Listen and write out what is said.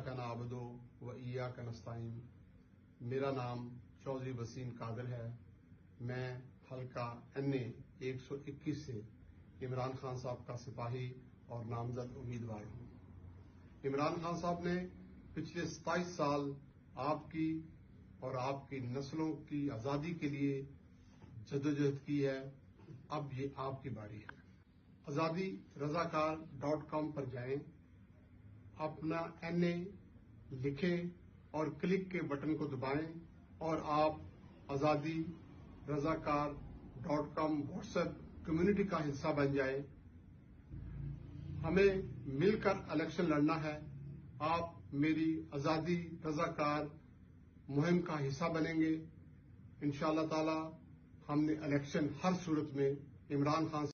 ایاک نعبد و ایاک نستعین۔ میرا نام چودھری وسیم قادر ہے۔ میں حلقہ NA 121 سے عمران خان صاحب کا سپاہی اور نامزد امیدوار ہوں۔ عمران خان صاحب نے پچھلے 27 سال آپ کی اور آپ کی نسلوں کی آزادی کے لیے جدوجہد کی ہے۔ اب یہ آپ کی باری ہے۔ azadi-razakar.com پر جائیں، اپنا NA لکھیں اور کلک کے بٹن کو دبائیں اور آپ azadi-razakar.com واٹس ایپ کمیونٹی کا حصہ بن جائیں۔ ہمیں مل کر الیکشن لڑنا ہے۔ آپ میری آزادی رضاکار مہم کا حصہ بنیں گے۔ انشاءاللہ تعالی ہم نے الیکشن ہر صورت میں عمران خان